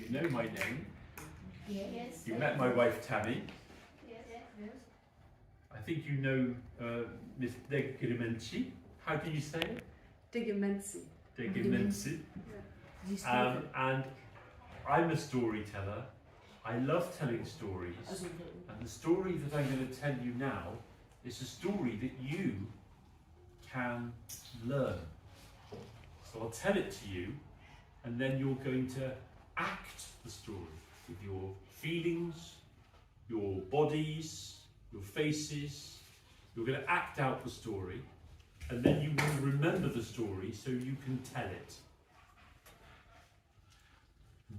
you know my name. Yes. You met my wife Tammy. Yes. I think you know Miss Degrimenci. How do you say it? Degrimenci. Degrimenci. And I'm a storyteller. I love telling stories. And the story that I'm going to tell you now is a story that you can learn. So I'll tell it to you, and then you're going to act the story with your feelings, your bodies, your faces. You're going to act out the story, and then you will remember the story so you can tell it.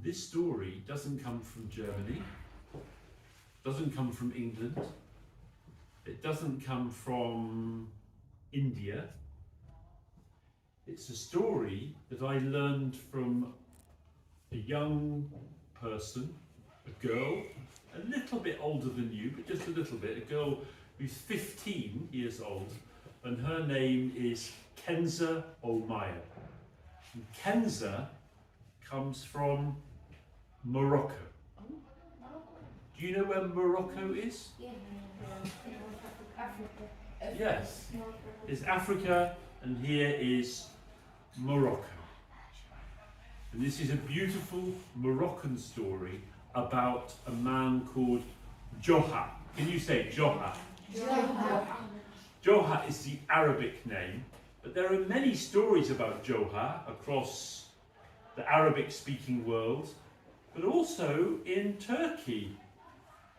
This story doesn't come from Germany, doesn't come from England, it doesn't come from India. It's a story that I learned from a young person, a girl, a little bit older than you, but just a little bit, a girl who's 15 years old, and her name is Kenza Omayr. And Kenza comes from Morocco. Do you know where Morocco is? Africa. Yes, it's Africa, and here is Morocco. And this is a beautiful Moroccan story about a man called Joha. Can you say Joha? Joha. Joha is the Arabic name, but there are many stories about Joha across the Arabic-speaking world, but also in Turkey.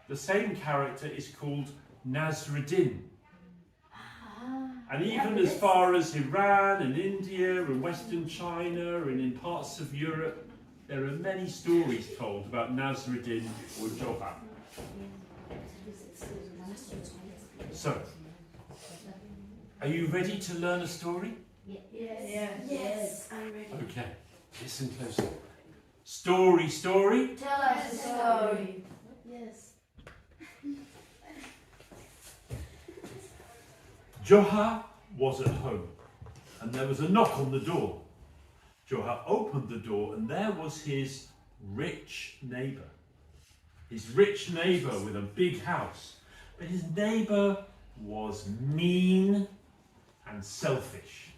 The same character is called Nasreddin. And even as far as Iran and India and Western China and in parts of Europe, there are many stories told about Nasreddin or Joha. So, are you ready to learn a story? Yes. I'm ready. Okay, listen closely. Story. Tell us a story. Yes. Joha was at home, and there was a knock on the door. Joha opened the door, and there was his rich neighbour. His rich neighbour with a big house. But his neighbour was mean and selfish.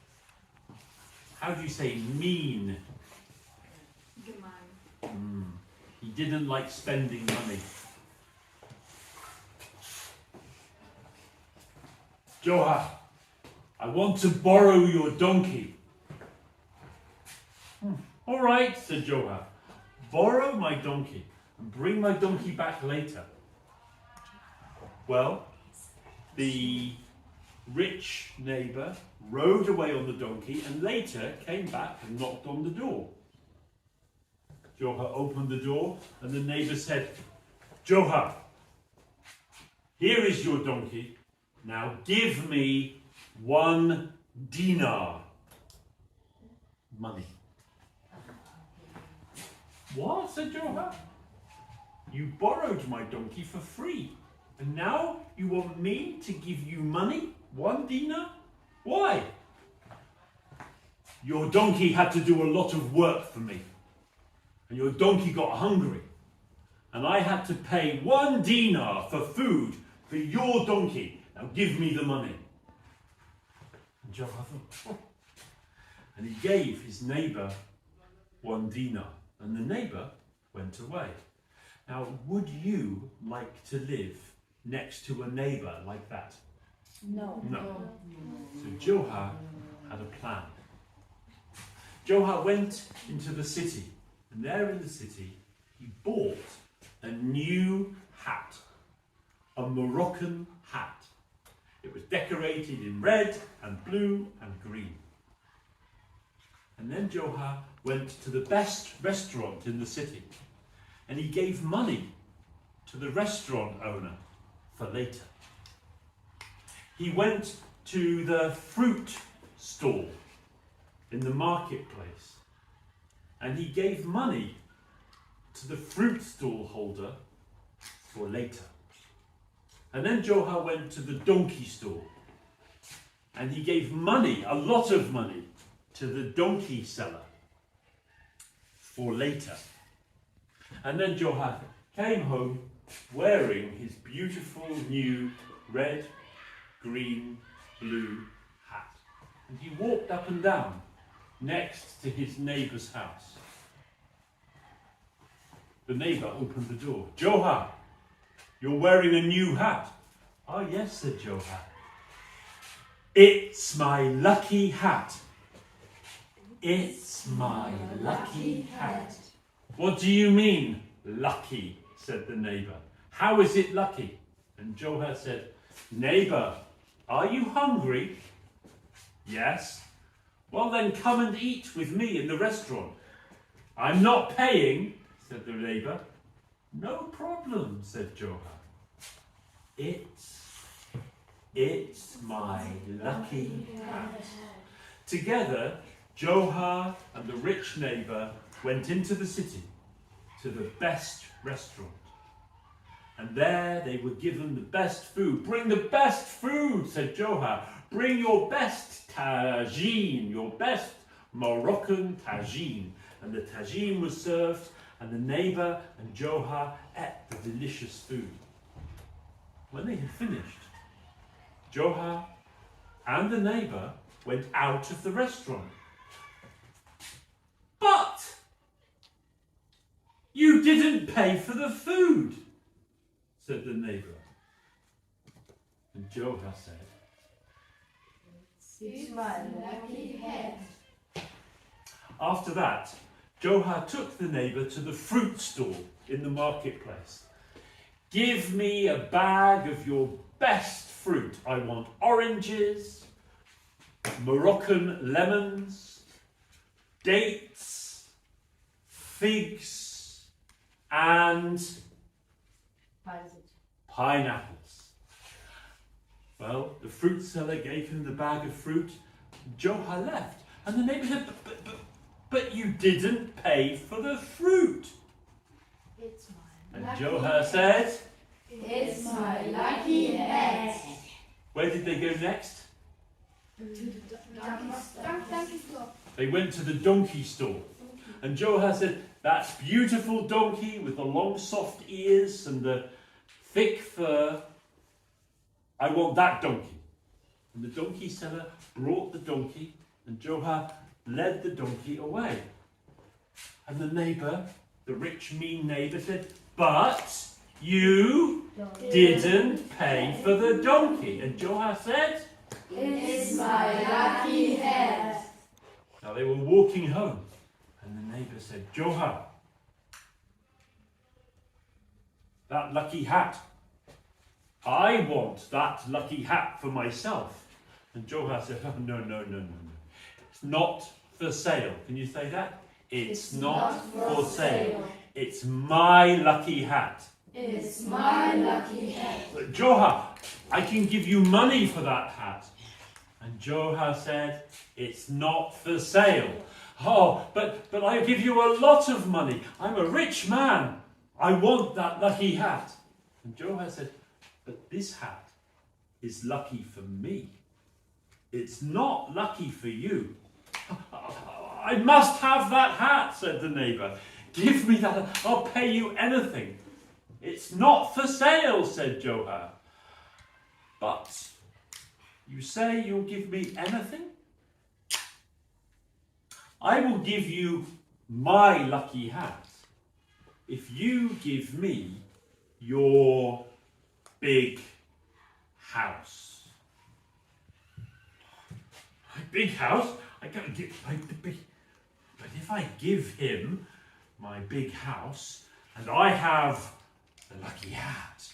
How do you say mean? He didn't like spending money. Joha, I want to borrow your donkey. All right, said Joha. Borrow my donkey and bring my donkey back later. Well, the rich neighbour rode away on the donkey and later came back and knocked on the door. Joha opened the door and the neighbour said, Joha, here is your donkey. Now give me 1 dinar. Money. What? Said Joha. You borrowed my donkey for free. And now you want me to give you money? 1 dinar? Why? Your donkey had to do a lot of work for me. And your donkey got hungry. And I had to pay 1 dinar for food for your donkey. Now give me the money. And Joha thought, and he gave his neighbour 1 dinar. And the neighbour went away. Now, would you like to live next to a neighbour like that? No. So Joha had a plan. Joha went into the city, and there in the city, he bought a new hat, a Moroccan hat. It was decorated in red and blue and green. And then Joha went to the best restaurant in the city, and he gave money to the restaurant owner for later. He went to the fruit stall in the marketplace, and he gave money to the fruit stall holder for later. And then Joha went to the donkey stall, and he gave money, a lot of money, to the donkey seller for later. And then Joha came home wearing his beautiful new red, green, blue hat. And he walked up and down next to his neighbour's house. The neighbour opened the door. Joha, you're wearing a new hat. Oh yes, said Joha. It's my lucky hat. It's my lucky hat. What do you mean, lucky? Said the neighbour. How is it lucky? And Joha said, Neighbour, are you hungry? Yes. Well then come and eat with me in the restaurant. I'm not paying, said the neighbour. No problem, said Joha. It's my lucky hat. Together, Joha and the rich neighbour went into the city to the best restaurant. And there they were given the best food. Bring the best food, said Joha. Bring your best tagine, your best Moroccan tagine. And the tagine was served, and the neighbour and Joha ate the delicious food. When they had finished, Joha and the neighbour went out of the restaurant. But you didn't pay for the food, said the neighbour. And Joha said, It's my lucky hat. After that, Joha took the neighbour to the fruit stall in the marketplace. Give me a bag of your best fruit. I want oranges, Moroccan lemons, dates, figs, and pineapples. Well, the fruit seller gave him the bag of fruit. Joha left, and the neighbour said, but you didn't pay for the fruit. It's my And lucky Joha hat. said, It's my lucky hat. where did they go next? Donkey store. They went to the donkey store. And Joha said, that beautiful donkey with the long soft ears and the thick fur, I want that donkey. And the donkey seller brought the donkey, and Joha led the donkey away. And the neighbour, the rich, mean neighbour, said, but you didn't pay for the donkey. And Joha said, It's my lucky hat. now they were walking home, and the neighbour said, Joha, that lucky hat, I want that lucky hat for myself. And Joha said, oh, no. It's not for sale. Can you say that? It's not for sale. It's my lucky hat. It's my lucky hat. But Joha, I can give you money for that hat. And Joha said, it's not for sale. Oh, but I give you a lot of money. I'm a rich man. I want that lucky hat. And Joha said, but this hat is lucky for me. It's not lucky for you. I must have that hat, said the neighbour. Give me that, I'll pay you anything. It's not for sale, said Joha. But you say you'll give me anything? I will give you my lucky hat if you give me your big house. My big house? I gotta give my big. But if I give him my big house and I have the lucky hat,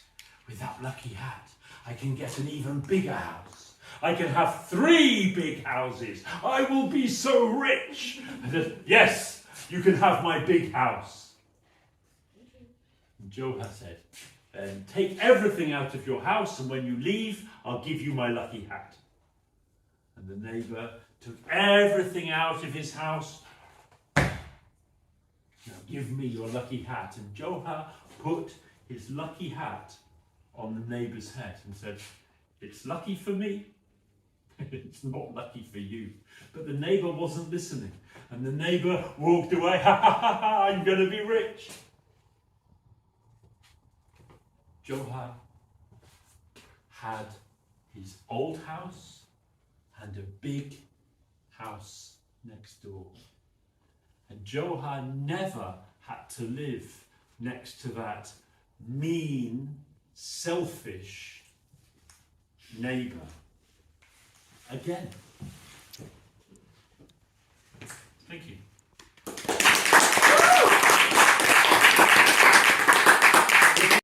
with that lucky hat, I can get an even bigger house. I can have 3 big houses. I will be so rich. I said, yes, you can have my big house. And Joha said, then take everything out of your house, and when you leave, I'll give you my lucky hat. And the neighbour took everything out of his house. Now give me your lucky hat. And Joha put his lucky hat on the neighbour's head and said, it's lucky for me. It's not lucky for you. But the neighbour wasn't listening. And the neighbour walked away. Ha ha ha ha, I'm going to be rich. Joha had his old house and a big house next door. And Joha never had to live next to that mean, selfish neighbour again. Thank you.